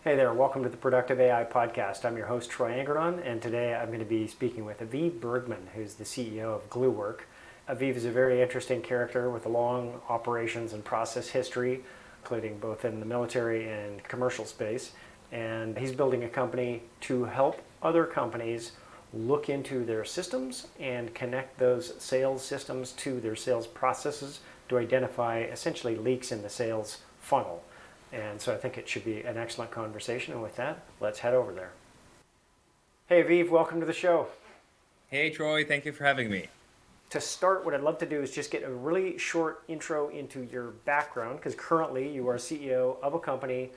Hey there, welcome to the Productive AI Podcast. I'm your host, Troy Angrignon, and today I'm going to be speaking with Aviv Bergman, who's the CEO of Gluework. Aviv is a very interesting character with a long operations and process history, including both in the military and commercial space. And he's building a company to help other companies look into their systems and connect those sales systems to their sales processes to identify essentially leaks in the sales funnel. And so I think it should be an excellent conversation. And with that, let's head over there. Hey, Aviv, welcome to the show. Hey, Troy, thank you for having me. To start, what I'd love to do is just get a really short intro into your background, because currently you are CEO of a company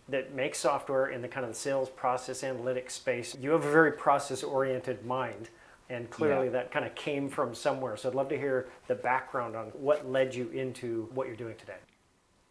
that makes software in the kind of the sales process analytics space. You have a very process-oriented mind, and clearly Yeah, that kind of came from somewhere. So I'd love to hear the background on what led you into what you're doing today.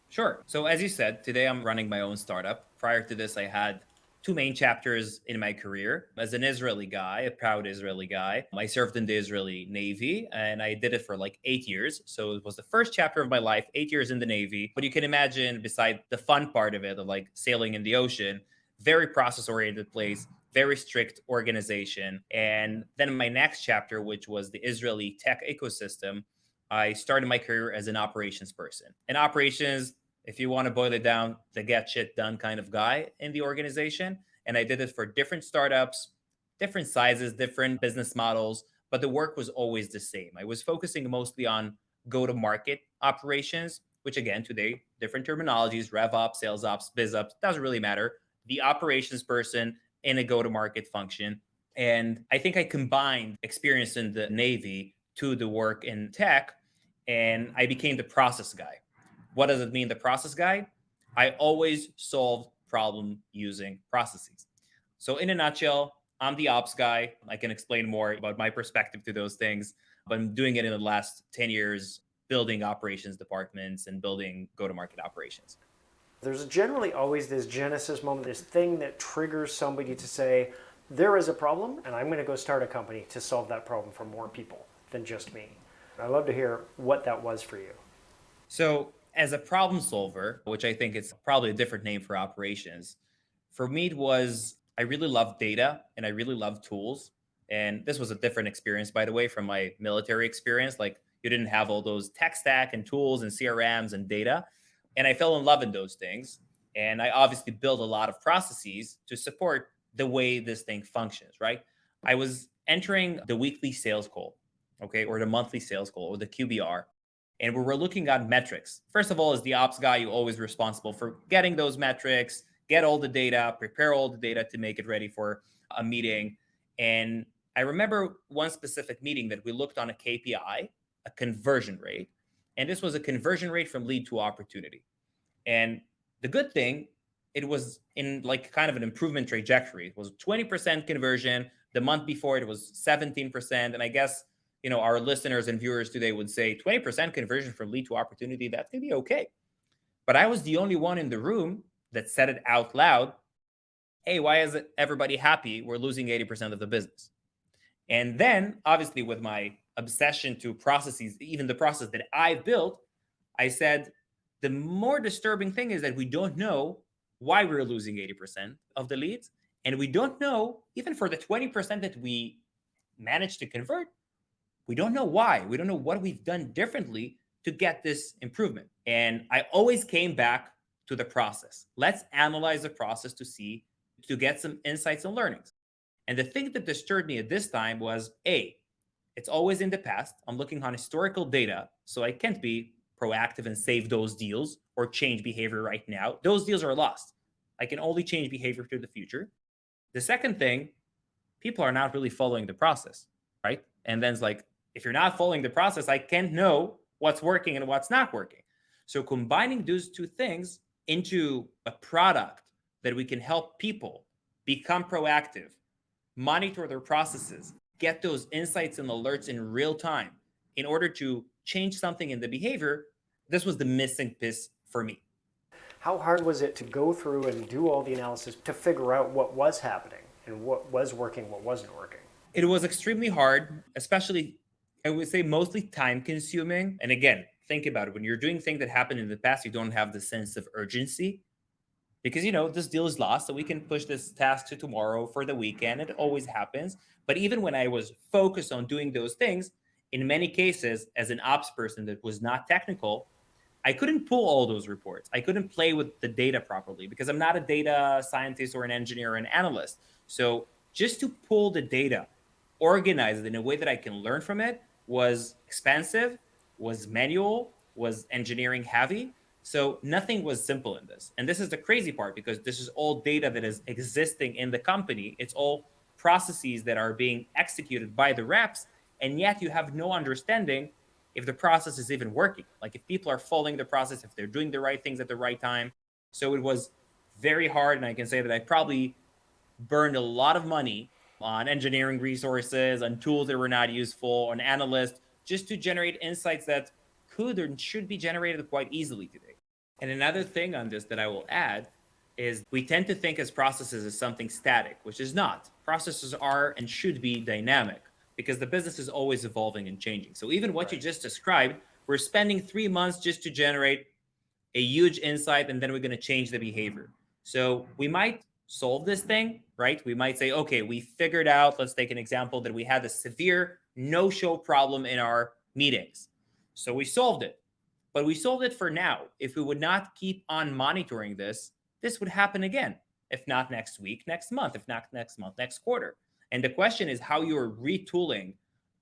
sure. So, as you said, today I'm running my own startup. Prior to this, I had two main chapters in my career. As an Israeli guy, a proud Israeli guy, I served in the Israeli Navy and I did it for like 8 years. So, it was the first chapter of my life, 8 years in the Navy. But you can imagine, beside the fun part of it, of like sailing in the ocean, very process oriented place, very strict organization. And then my next chapter, which was the Israeli tech ecosystem, I started my career as an operations person. In operations, if you want to boil it down, the get shit done kind of guy in the organization. And I did it for different startups, different sizes, different business models, but the work was always the same. I was focusing mostly on go to market operations, which again, today, different terminologies, rev ops, sales ops, biz ops, doesn't really matter. The operations person in a go to market function. And I think I combined experience in the Navy to the work in tech, and I became the process guy. What does it mean, the process guy? I always solve problem using processes. So, in a nutshell, I'm the ops guy. I can explain more about my perspective to those things, but I'm doing it in the last 10 years, building operations departments and building go to market operations. There's generally always this genesis moment, this thing that triggers somebody to say, there is a problem, and I'm going to go start a company to solve that problem for more people than just me. I'd love to hear what that was for you. So, as a problem solver, which I think is probably a different name for operations, for me, it was I really love data and I really love tools. And this was a different experience, by the way, from my military experience. Like, you didn't have all those tech stack and tools and CRMs and data. And I fell in love in those things. And I obviously built a lot of processes to support the way this thing functions, right? I was entering the weekly sales call, okay, or the monthly sales call, or the QBR, and we were looking at metrics. First of all, as the ops guy, you're always responsible for getting those metrics, get all the data, prepare all the data to make it ready for a meeting. And I remember one specific meeting that we looked on a KPI, a conversion rate, and this was a conversion rate from lead to opportunity. And the good thing, it was in like kind of an improvement trajectory. It was 20% conversion. The month before it was 17%. And I guess, our listeners and viewers today would say 20% conversion from lead to opportunity, that's gonna be okay. But I was the only one in the room that said it out loud. Hey, why is it everybody happy? We're losing 80% of the business. And then obviously with my obsession to processes, even the process that I built, I said the more disturbing thing is that we don't know why we're losing 80% of the leads. And we don't know, even for the 20% that we managed to convert, we don't know why. We don't know what we've done differently to get this improvement. And I always came back to the process. Let's analyze the process to get some insights and learnings. And the thing that disturbed me at this time was A, it's always in the past. I'm looking on historical data, so I can't be proactive and save those deals or change behavior right now. Those deals are lost. I can only change behavior to the future. The second thing, people are not really following the process, right? And then it's like, if you're not following the process, I can't know what's working and what's not working. So combining those two things into a product that we can help people become proactive, monitor their processes, get those insights and alerts in real time in order to change something in the behavior, this was the missing piece for me. How hard was it to go through and do all the analysis to figure out what was happening and what was working, what wasn't working? It was extremely hard, especially, I would say, mostly time consuming. And again, think about it. When you're doing things that happened in the past, you don't have the sense of urgency. because this deal is lost, so we can push this task to tomorrow for the weekend. It always happens. But even when I was focused on doing those things, in many cases, as an ops person that was not technical, I couldn't pull all those reports. I couldn't play with the data properly because I'm not a data scientist or an engineer or an analyst. So just to pull the data, organize it in a way that I can learn from it was expensive, was manual, was engineering heavy. So nothing was simple in this. And this is the crazy part because this is all data that is existing in the company. It's all processes that are being executed by the reps. And yet you have no understanding if the process is even working, like if people are following the process, if they're doing the right things at the right time. So it was very hard. And I can say that I probably burned a lot of money on engineering resources, on tools that were not useful, on analysts, just to generate insights that could or should be generated quite easily today. And another thing on this that I will add is we tend to think as processes as something static, which is not. Processes are and should be dynamic because the business is always evolving and changing. So even what you just described, we're spending 3 months just to generate a huge insight, and then we're going to change the behavior. So we might solve this thing, right? We might say, okay, we figured out, let's take an example that we had a severe no-show problem in our meetings. So we solved it, but we solved it for now. If we would not keep on monitoring this would happen again. If not next week, next month, if not next month, next quarter. And the question is how you're retooling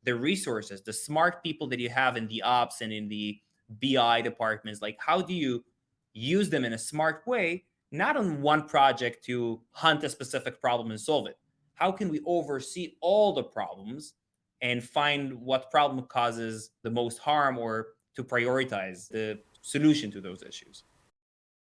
the resources, the smart people that you have in the ops and in the BI departments. Like, how do you use them in a smart way, not on one project to hunt a specific problem and solve it? How can we oversee all the problems and find what problem causes the most harm or to prioritize the solution to those issues?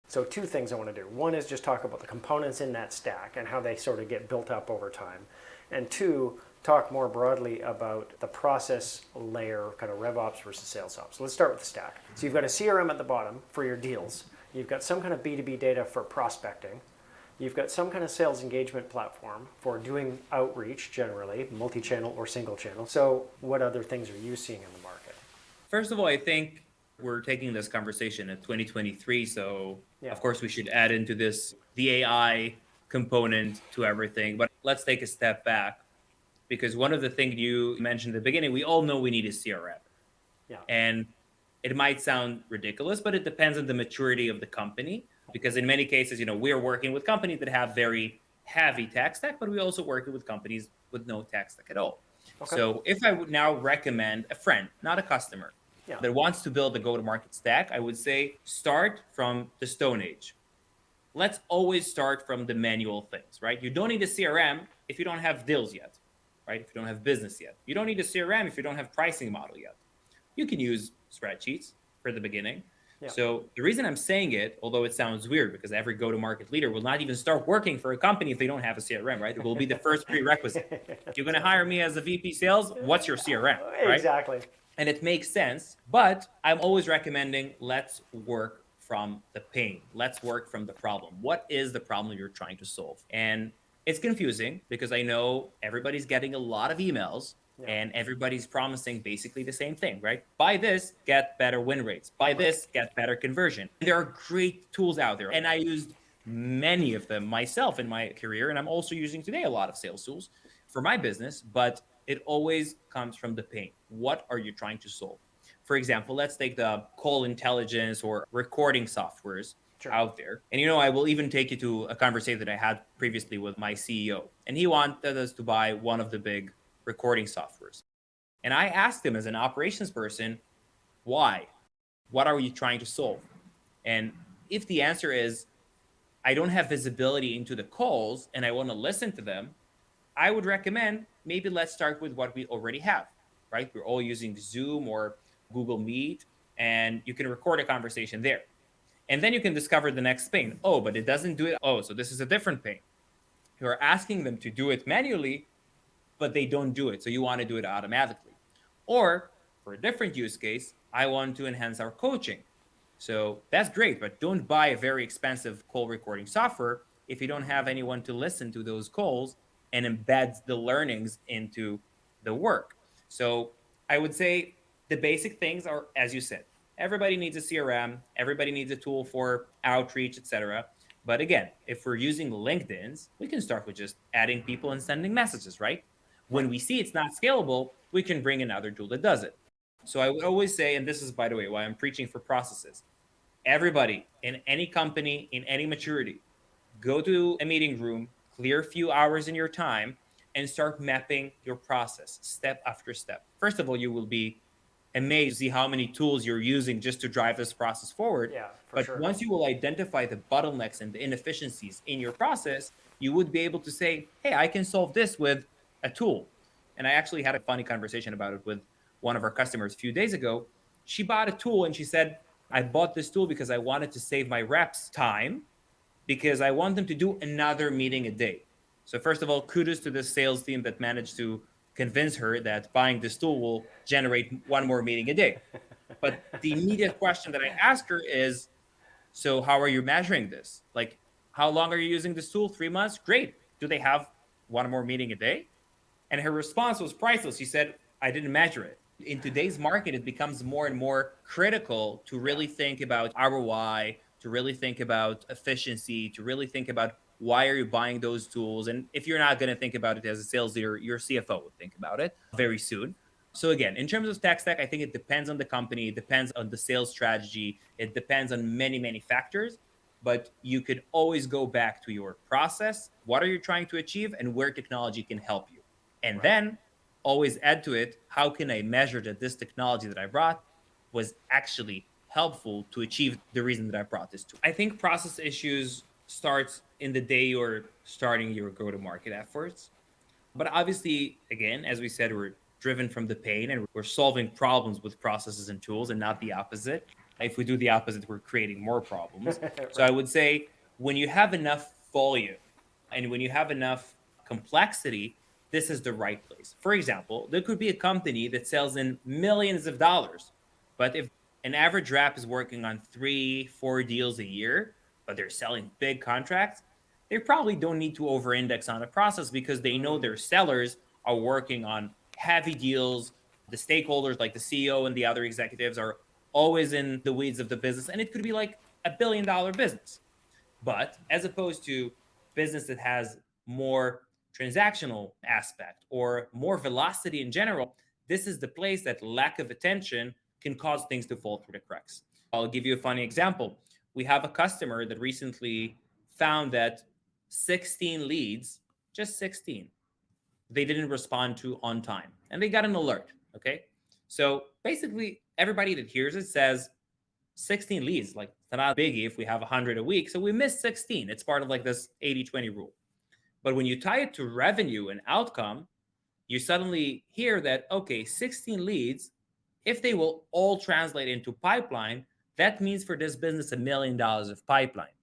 So two things I want to do. One is just talk about the components in that stack and how they sort of get built up over time. And two, talk more broadly about the process layer, kind of RevOps versus sales ops. So let's start with the stack. So you've got a CRM at the bottom for your deals. You've got some kind of B2B data for prospecting. You've got some kind of sales engagement platform for doing outreach generally, multi-channel or single channel. So what other things are you seeing in the market? First of all, I think we're taking this conversation in 2023. So of course we should add into this the AI component to everything. But let's take a step back because one of the things you mentioned at the beginning, we all know we need a CRM. Yeah. And it might sound ridiculous, but it depends on the maturity of the company. Because in many cases, we're working with companies that have very heavy tech stack, but we also work with companies with no tech stack at all. Okay. So if I would now recommend a friend, not a customer, that wants to build a go-to-market stack, I would say start from the Stone Age. Let's always start from the manual things, right? You don't need a CRM if you don't have deals yet, right? If you don't have business yet. You don't need a CRM if you don't have pricing model yet. You can use spreadsheets for the beginning. Yeah. So the reason I'm saying it, although it sounds weird because every go-to-market leader will not even start working for a company if they don't have a CRM, right? It will be the first prerequisite. If you're going to hire me as a VP sales, what's your CRM, right? Exactly. And it makes sense, but I'm always recommending let's work from the pain. Let's work from the problem. What is the problem you're trying to solve? And it's confusing because I know everybody's getting a lot of emails and everybody's promising basically the same thing, right? Buy this, get better win rates. Buy this, get better conversion. There are great tools out there. And I used many of them myself in my career. And I'm also using today a lot of sales tools for my business, but it always comes from the pain. What are you trying to solve? For example, let's take the call intelligence or recording softwares out there. And I will even take you to a conversation that I had previously with my CEO. And he wanted us to buy one of the big recording softwares. And I asked him as an operations person, why? What are you trying to solve? And if the answer is, I don't have visibility into the calls and I want to listen to them, I would recommend maybe let's start with what we already have, right? We're all using Zoom or Google Meet, and you can record a conversation there. And then you can discover the next pain. Oh, but it doesn't do it. Oh, so this is a different pain. You're asking them to do it manually, but they don't do it. So you want to do it automatically. Or for a different use case, I want to enhance our coaching. So that's great, but don't buy a very expensive call recording software if you don't have anyone to listen to those calls and embed the learnings into the work. So I would say the basic things are, as you said, everybody needs a CRM, everybody needs a tool for outreach, etc. But again, if we're using LinkedIn's, we can start with just adding people and sending messages, right? When Right. we see it's not scalable, we can bring another tool that does it. So I would always say, and this is, by the way, why I'm preaching for processes. Everybody in any company, in any maturity, go to a meeting room, clear a few hours in your time, and start mapping your process step after step. First of all, you will be amazed to see how many tools you're using just to drive this process forward. Yeah, for But sure. once you will identify the bottlenecks and the inefficiencies in your process, you would be able to say, hey, I can solve this with a tool. And I actually had a funny conversation about it with one of our customers a few days ago. She bought a tool and she said, I bought this tool because I wanted to save my reps time because I want them to do another meeting a day. So first of all, kudos to the sales team that managed to convince her that buying this tool will generate one more meeting a day. But the immediate question that I ask her is, so how are you measuring this? Like, how long are you using this tool? 3 months? Great. Do they have one more meeting a day? And her response was priceless. She said, I didn't measure it. In today's market, it becomes more and more critical to Yeah. really think about ROI, to really think about efficiency, to really think about why are you buying those tools. And if you're not going to think about it as a sales leader, your CFO would think about it very soon. So again, in terms of tech stack, I think it depends on the company, it depends on the sales strategy, it depends on many, many factors. But you could always go back to your process. What are you trying to achieve and where technology can help you? And Right. then always add to it, how can I measure that this technology that I brought was actually helpful to achieve the reason that I brought this to? I think process issues starts in the day you're starting your go-to-market efforts. But obviously, again, as we said, we're driven from the pain and we're solving problems with processes and tools and not the opposite. If we do the opposite, we're creating more problems. So I Right. would say when you have enough volume and when you have enough complexity, this is the right place. For example, there could be a company that sells in millions of dollars, but if an average rep is working on 3, 4 deals a year, but they're selling big contracts, they probably don't need to over index on a process because they know Mhm. their sellers are working on heavy deals. The stakeholders, like the CEO and the other executives, are always in the weeds of the business. And it could be like $1 billion business. But as opposed to business that has more transactional aspect or more velocity in general, this is the place that lack of attention can cause things to fall through the cracks. I'll give you a funny example. We have a customer that recently found that 16 leads, just 16, they didn't respond to on time and they got an alert. Okay. So basically, everybody that hears it says, 16 leads, like it's not a biggie if we have 100 a week. So we missed 16. It's part of like this 80/20 rule. But when you tie it to revenue and outcome, you suddenly hear that, okay, 16 leads, if they will all translate into pipeline, that means for this business $1 million of pipeline.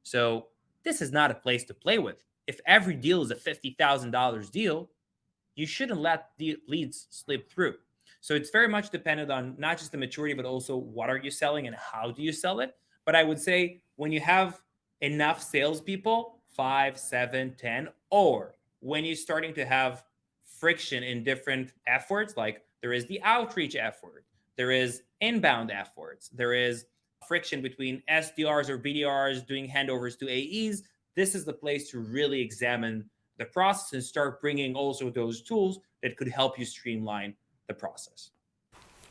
So this is not a place to play with. If every deal is a $50,000 deal, you shouldn't let the leads slip through. So it's very much dependent on not just the maturity, but also what are you selling and how do you sell it. But I would say when you have enough salespeople, 5, 7, 10, or when you're starting to have friction in different efforts, like there is the outreach effort, there is inbound efforts, there is friction between SDRs or BDRs doing handovers to AEs. This is the place to really examine the process and start bringing also those tools that could help you streamline the process.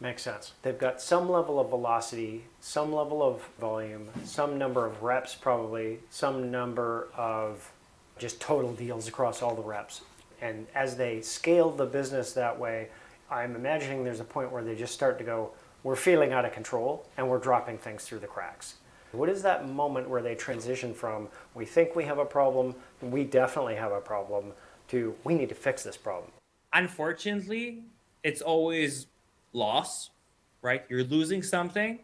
Makes sense. They've got some level of velocity, some level of volume, some number of reps, probably, some number of just total deals across all the reps. And as they scale the business that way, I'm imagining there's a point where they just start to go, we're feeling out of control and we're dropping things through the cracks. What is that moment where they transition from, we think we have a problem, we definitely have a problem, to we need to fix this problem? Unfortunately, it's always loss, right? You're losing something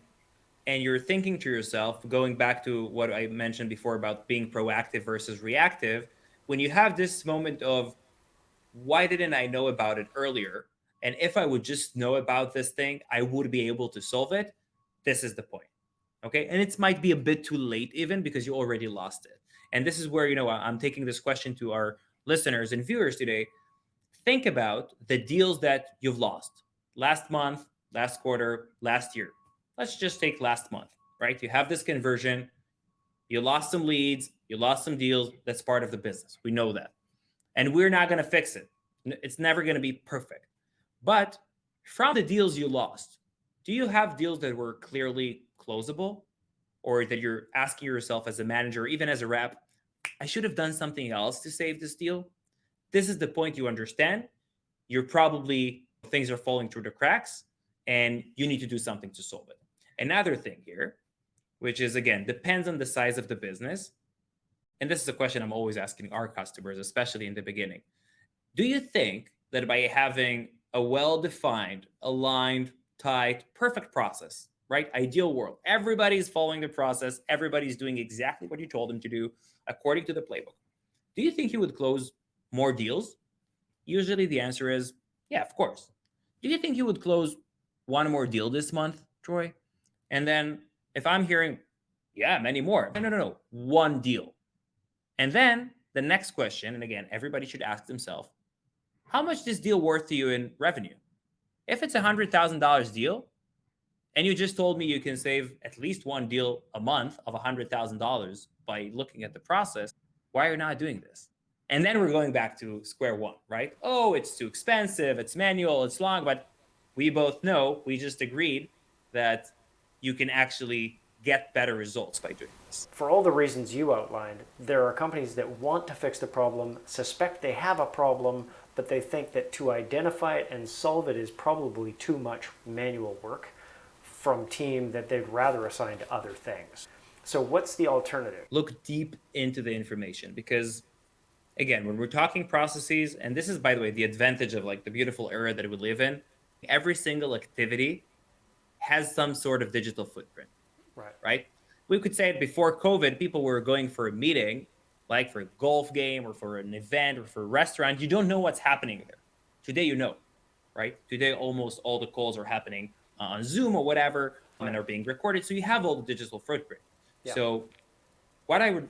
and you're thinking to yourself, going back to what I mentioned before about being proactive versus reactive, when you have this moment of, why didn't I know about it earlier? And if I would just know about this thing, I would be able to solve it. This is the point. Okay. And it might be a bit too late, even because you already lost it. And this is where, I'm taking this question to our listeners and viewers today. Think about the deals that you've lost last month, last quarter, last year. Let's just take last month, right? You have this conversion, you lost some leads, You lost some deals. That's part of the business. We know that. And we're not going to fix it. It's never going to be perfect. But from the deals you lost, do you have deals that were clearly closable, or that you're asking yourself as a manager, or even as a rep, I should have done something else to save this deal? This is the point you understand. You're probably, things are falling through the cracks and you need to do something to solve it. Another thing here, which is again, depends on the size of the business. And this is a question I'm always asking our customers, especially in the beginning. Do you think that by having a well-defined, aligned, tight, perfect process, right? Ideal world, everybody's following the process, everybody's doing exactly what you told them to do according to the playbook. Do you think you would close more deals? Usually the answer is, yeah, of course. Do you think you would close one more deal this month, Troy? And then if I'm hearing, yeah, many more. No. One deal. And then the next question, and again, everybody should ask themselves, how much is this deal worth to you in revenue? If it's $100,000 deal, and you just told me you can save at least one deal a month of $100,000 by looking at the process, why are you not doing this? And then we're going back to square one, right? Oh, it's too expensive, it's manual, it's long, but we both know, we just agreed that you can actually get better results by doing this. For all the reasons you outlined, there are companies that want to fix the problem, suspect they have a problem, but they think that to identify it and solve it is probably too much manual work from team that they'd rather assign to other things. So what's the alternative? Look deep into the information, because again, when we're talking processes, and this is, by the way, the advantage of like the beautiful era that we live in, every single activity has some sort of digital footprint, right? We could say it before COVID, people were going for a meeting, like for a golf game or for an event or for a restaurant. You don't know what's happening there. Today, you know, right? Today, almost all the calls are happening on Zoom or whatever, and are being recorded. So you have all the digital footprint. Yeah. So what I would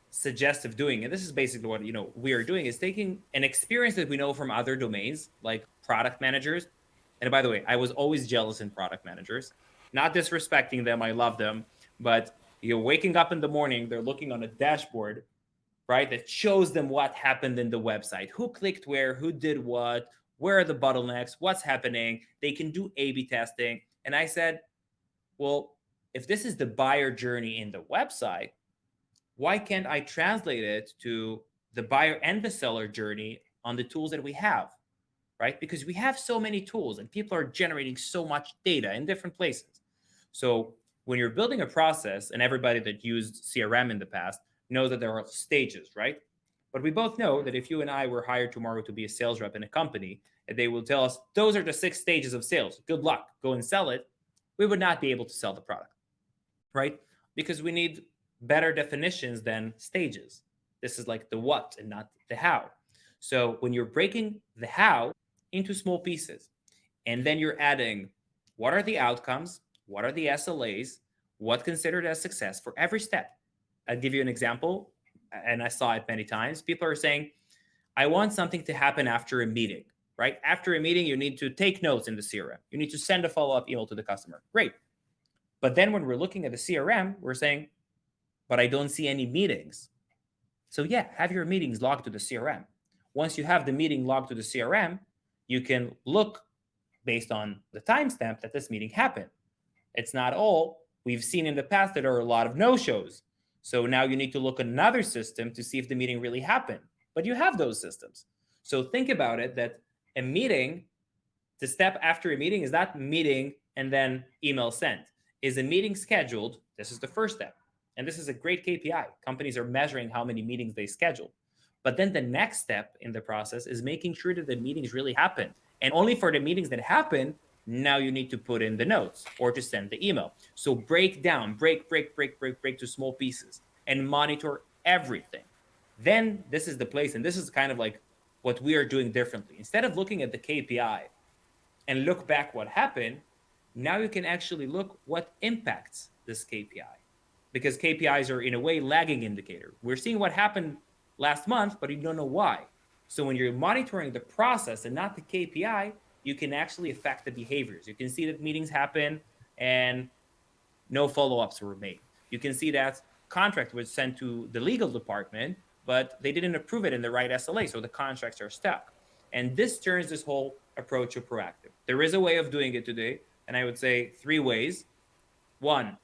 suggest of doing, and this is basically what we are doing, is taking an experience that we know from other domains like product managers. And by the way, I was always jealous in product managers, not disrespecting them, I love them, but you're waking up in the morning, they're looking on a dashboard, right, that shows them what happened in the website, who clicked where, who did what, where are the bottlenecks, what's happening. They can do A/B testing. And I said, well, if this is the buyer journey in the website, why can't I translate it to the buyer and the seller journey on the tools that we have, right? Because we have so many tools and people are generating so much data in different places. So when you're building a process, and everybody that used CRM in the past knows that there are stages, right? But we both know that if you and I were hired tomorrow to be a sales rep in a company, and they will tell us, those are the 6 stages of sales. Good luck, go and sell it. We would not be able to sell the product, right? Because we need better definitions than stages. This is like the what and not the how. So when you're breaking the how into small pieces, and then you're adding what are the outcomes, what are the SLAs, what's considered as success for every step. I'll give you an example, and I saw it many times. People are saying, I want something to happen after a meeting, right? After a meeting, you need to take notes in the CRM. You need to send a follow-up email to the customer. Great. But then when we're looking at the CRM, we're saying, but I don't see any meetings. So yeah, have your meetings logged to the CRM. Once you have the meeting logged to the CRM, you can look based on the timestamp that this meeting happened. It's not all. We've seen in the past that there are a lot of no-shows. So now you need to look at another system to see if the meeting really happened. But you have those systems. So think about it, that a meeting, the step after a meeting is not meeting and then email sent. Is a meeting scheduled? This is the first step. And this is a great KPI. Companies are measuring how many meetings they schedule. But then the next step in the process is making sure that the meetings really happen. And only for the meetings that happen, now you need to put in the notes or to send the email. So break down, break to small pieces and monitor everything. Then this is the place, and this is kind of like what we are doing differently. Instead of looking at the KPI and look back what happened, now you can actually look what impacts this KPI. Because KPIs are in a way lagging indicator. We're seeing what happened last month, but you don't know why. So when you're monitoring the process and not the KPI, you can actually affect the behaviors. You can see that meetings happen and no follow-ups were made. You can see that contract was sent to the legal department, but they didn't approve it in the right SLA, so the contracts are stuck. And this turns this whole approach to proactive. There is a way of doing it today, and I would say 3 ways. 1,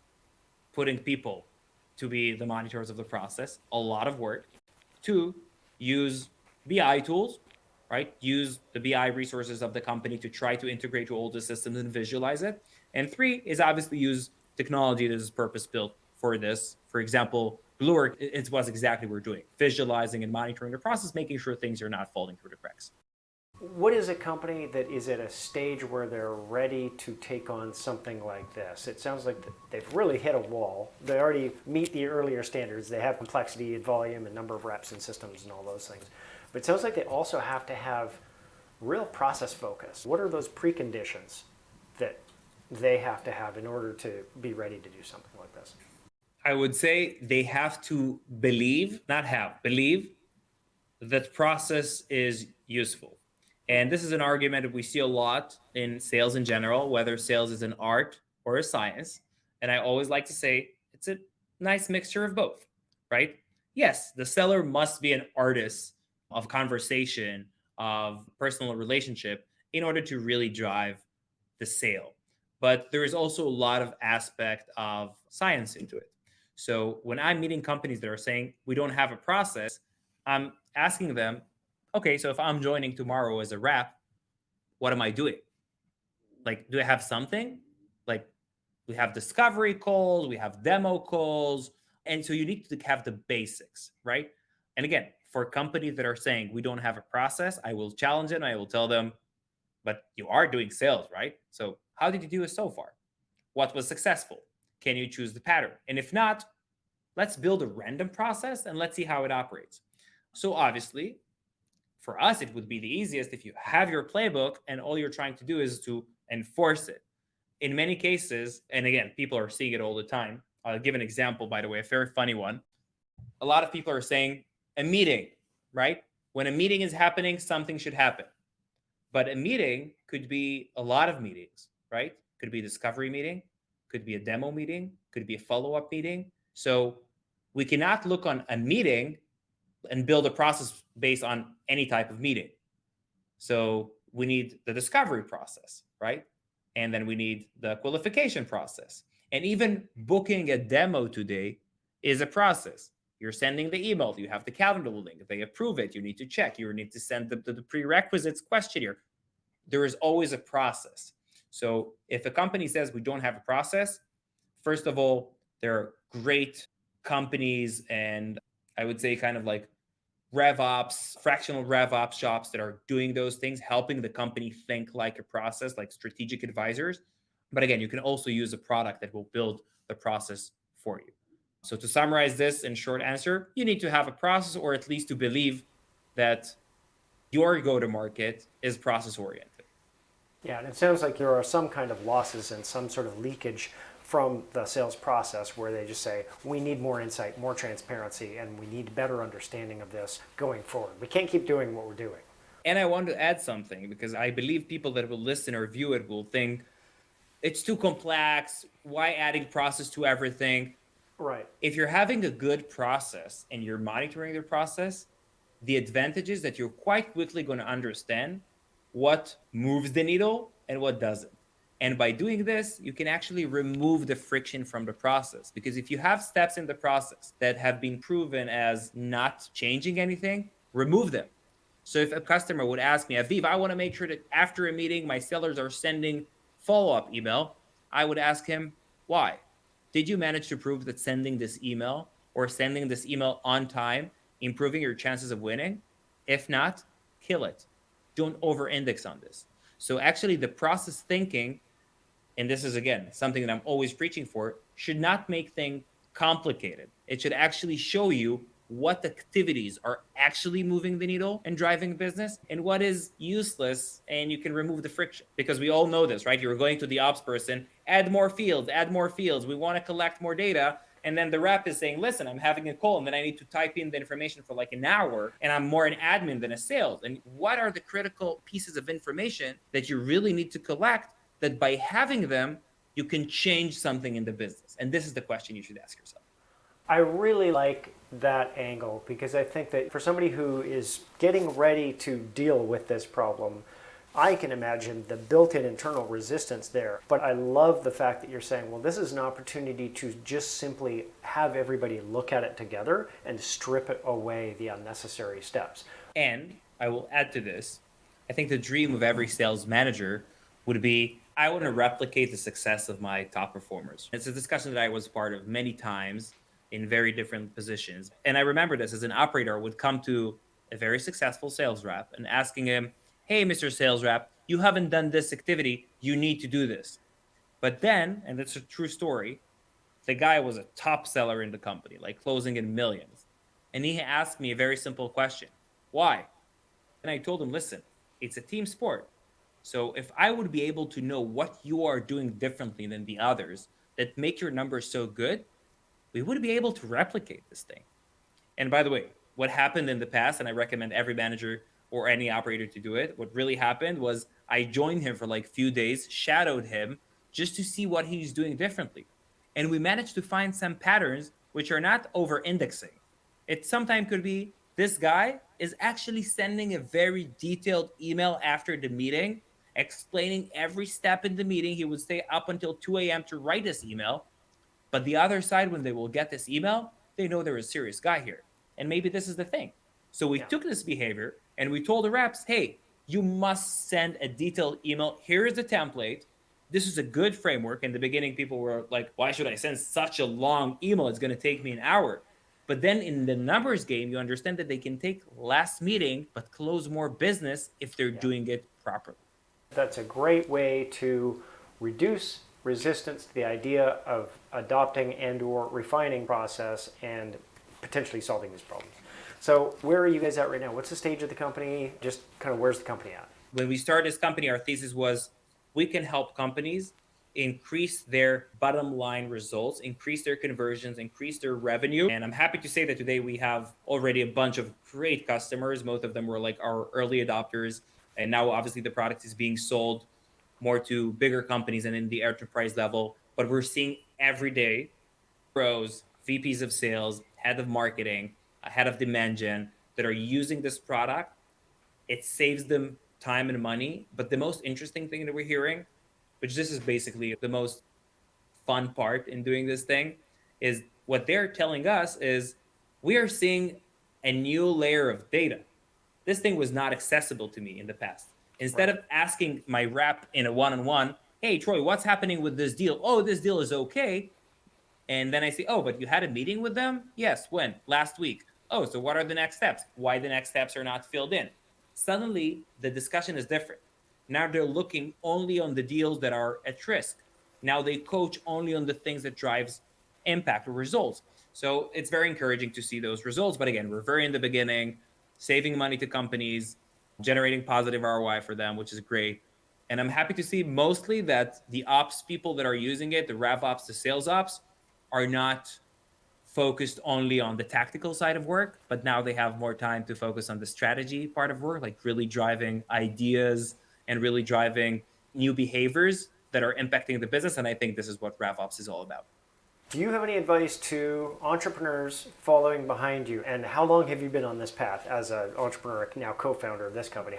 putting people to be the monitors of the process, a lot of work. 2, use BI tools, right? Use the BI resources of the company to try to integrate to all the systems and visualize it. And 3 is obviously use technology that is purpose-built for this. For example, Gluework, it was exactly what we're doing, visualizing and monitoring the process, making sure things are not falling through the cracks. What is a company that is at a stage where they're ready to take on something like this? It sounds like they've really hit a wall. They already meet the earlier standards. They have complexity and volume and number of reps and systems and all those things. But it sounds like they also have to have real process focus. What are those preconditions that they have to have in order to be ready to do something like this? I would say they have to believe that process is useful. And this is an argument that we see a lot in sales in general, whether sales is an art or a science. And I always like to say it's a nice mixture of both, right? Yes, the seller must be an artist of conversation, of personal relationship in order to really drive the sale. But there is also a lot of aspect of science into it. So when I'm meeting companies that are saying we don't have a process, I'm asking them, okay, so if I'm joining tomorrow as a rep, what am I doing? Like, do I have something? Like, we have discovery calls, we have demo calls. And so you need to have the basics, right? And again, for companies that are saying we don't have a process, I will challenge it and I will tell them, but you are doing sales, right? So how did you do it so far? What was successful? Can you choose the pattern? And if not, let's build a random process and let's see how it operates. So obviously, for us, it would be the easiest if you have your playbook and all you're trying to do is to enforce it. In many cases, and again, people are seeing it all the time. I'll give an example, by the way, a very funny one. A lot of people are saying a meeting, right? When a meeting is happening, something should happen. But a meeting could be a lot of meetings, right? Could be a discovery meeting, could be a demo meeting, could be a follow-up meeting. So we cannot look on a meeting and build a process based on any type of meeting. So we need the discovery process, right? And then we need the qualification process. And even booking a demo today is a process. You're sending the email, you have the calendar link, they approve it, you need to check, you need to send the prerequisites questionnaire. There is always a process. So if a company says we don't have a process, first of all, there are great companies and I would say kind of like RevOps, fractional RevOps shops that are doing those things, helping the company think like a process, like strategic advisors. But again, you can also use a product that will build the process for you. So to summarize this in short answer, you need to have a process or at least to believe that your go-to-market is process-oriented. Yeah, and it sounds like there are some kind of losses and some sort of leakage from the sales process where they just say, we need more insight, more transparency, and we need better understanding of this going forward. We can't keep doing what we're doing. And I want to add something because I believe people that will listen or view it will think it's too complex. Why adding process to everything? Right. If you're having a good process and you're monitoring the process, the advantage is that you're quite quickly going to understand what moves the needle and what doesn't. And by doing this, you can actually remove the friction from the process. Because if you have steps in the process that have been proven as not changing anything, remove them. So if a customer would ask me, Aviv, I want to make sure that after a meeting, my sellers are sending follow-up email, I would ask him, why? Did you manage to prove that sending this email or sending this email on time, improving your chances of winning? If not, kill it. Don't over-index on this. So actually the process thinking, and this is again, something that I'm always preaching for, should not make things complicated. It should actually show you what activities are actually moving the needle and driving business and what is useless, and you can remove the friction. Because we all know this, right? You're going to the ops person, add more fields, we want to collect more data. And then the rep is saying, listen, I'm having a call and then I need to type in the information for like an hour and I'm more an admin than a sales. And what are the critical pieces of information that you really need to collect that by having them, you can change something in the business? And this is the question you should ask yourself. I really like that angle because I think that for somebody who is getting ready to deal with this problem, I can imagine the built-in internal resistance there. But I love the fact that you're saying, well, this is an opportunity to just simply have everybody look at it together and strip it away the unnecessary steps. And I will add to this, I think the dream of every sales manager would be, I want to replicate the success of my top performers. It's a discussion that I was part of many times in very different positions. And I remember this as an operator, I would come to a very successful sales rep and asking him, hey, Mr. Sales Rep, you haven't done this activity. You need to do this. But then, and it's a true story, the guy was a top seller in the company, like closing in millions. And he asked me a very simple question. Why? And I told him, listen, it's a team sport. So if I would be able to know what you are doing differently than the others that make your numbers so good, we would be able to replicate this thing. And by the way, what happened in the past, and I recommend every manager or any operator to do it, what really happened was I joined him for like a few days, shadowed him just to see what he's doing differently. And we managed to find some patterns which are not over indexing. It sometimes could be this guy is actually sending a very detailed email after the meeting, explaining every step in the meeting. He would stay up until 2 a.m. to write this email. But the other side, when they will get this email, they know there is a serious guy here. And maybe this is the thing. So we took this behavior and we told the reps, hey, you must send a detailed email. Here is the template. This is a good framework. In the beginning, people were like, why should I send such a long email? It's going to take me an hour. But then in the numbers game, you understand that they can take less meeting, but close more business if they're doing it properly. That's a great way to reduce resistance to the idea of adopting and or refining process and potentially solving these problems. So where are you guys at right now? What's the stage of the company? Just kind of where's the company at? When we started this company, our thesis was we can help companies increase their bottom line results, increase their conversions, increase their revenue. And I'm happy to say that today we have already a bunch of great customers. Most of them were like our early adopters. And now obviously the product is being sold more to bigger companies and in the enterprise level. But we're seeing every day pros, VPs of sales, head of marketing, head of demand gen that are using this product. It saves them time and money. But the most interesting thing that we're hearing, which this is basically the most fun part in doing this thing, is what they're telling us is we are seeing a new layer of data. This thing was not accessible to me in the past. Instead of asking my rep in a one-on-one, hey, Troy, what's happening with this deal? Oh, this deal is okay. And then I say, oh, but you had a meeting with them? Yes, when? Last week. Oh, so what are the next steps? Why the next steps are not filled in? Suddenly, the discussion is different. Now they're looking only on the deals that are at risk. Now they coach only on the things that drives impact or results. So it's very encouraging to see those results. But again, we're very in the beginning, saving money to companies, generating positive ROI for them, which is great. And I'm happy to see mostly that the ops people that are using it, the rev ops, the sales ops, are not focused only on the tactical side of work, but now they have more time to focus on the strategy part of work, like really driving ideas and really driving new behaviors that are impacting the business. And I think this is what RevOps is all about. Do you have any advice to entrepreneurs following behind you? And how long have you been on this path as an entrepreneur, now co-founder of this company?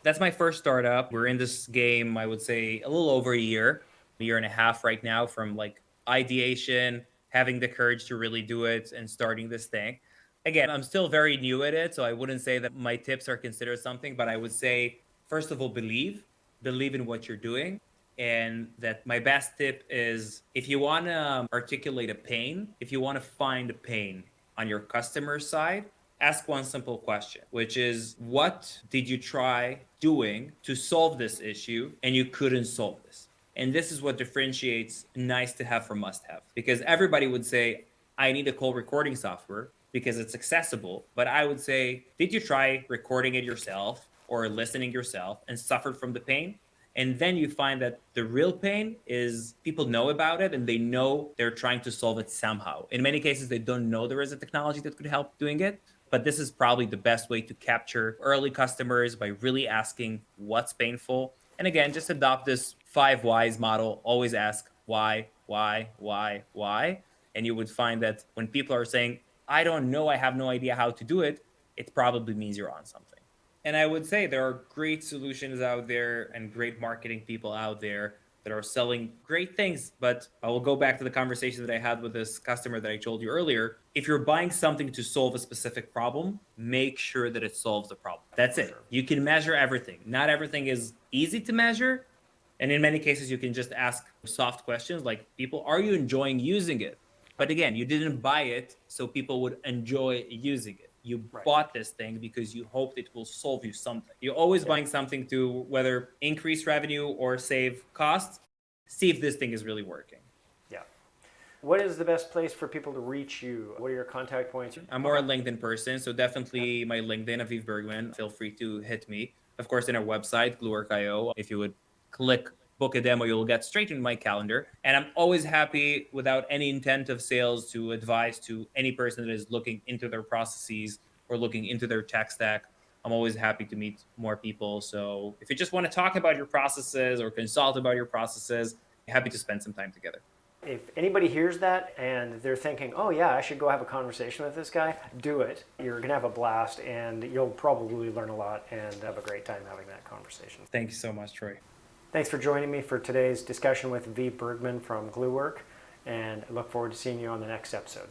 That's my first startup. We're in this game, I would say, a little over a year and a half right now, from like ideation, having the courage to really do it and starting this thing. Again, I'm still very new at it, so I wouldn't say that my tips are considered something, but I would say, first of all, believe in what you're doing. And that my best tip is if you want to articulate a pain, if you want to find a pain on your customer side, ask one simple question, which is, what did you try doing to solve this issue and you couldn't solve this? And this is what differentiates nice to have from must have. Because everybody would say, I need a call recording software because it's accessible. But I would say, did you try recording it yourself or listening yourself and suffered from the pain? And then you find that the real pain is people know about it and they know they're trying to solve it somehow. In many cases, they don't know there is a technology that could help doing it. But this is probably the best way to capture early customers by really asking what's painful. And again, just adopt this 5 whys model. Always ask why. And you would find that when people are saying, I don't know, I have no idea how to do it, it probably means you're on something. And I would say there are great solutions out there and great marketing people out there that are selling great things. But I will go back to the conversation that I had with this customer that I told you earlier. If you're buying something to solve a specific problem, make sure that it solves the problem. That's it. You can measure everything. Not everything is easy to measure. And in many cases, you can just ask soft questions like, people, are you enjoying using it? But again, you didn't buy it so people would enjoy using it. You bought this thing because you hoped it will solve you something. You're always buying something to whether increase revenue or save costs. See if this thing is really working. Yeah. What is the best place for people to reach you? What are your contact points? I'm more a LinkedIn person, so definitely my LinkedIn, Aviv Bergman. Feel free to hit me. Of course, in our website, Gluework.io. If you would click book a demo, you'll get straight into my calendar. And I'm always happy, without any intent of sales, to advise to any person that is looking into their processes or looking into their tech stack. I'm always happy to meet more people. So if you just want to talk about your processes or consult about your processes, happy to spend some time together. If anybody hears that and they're thinking, oh yeah, I should go have a conversation with this guy, do it. You're going to have a blast and you'll probably learn a lot and have a great time having that conversation. Thank you so much, Troy. Thanks for joining me for today's discussion with Aviv Bergman from Gluework, and I look forward to seeing you on the next episode.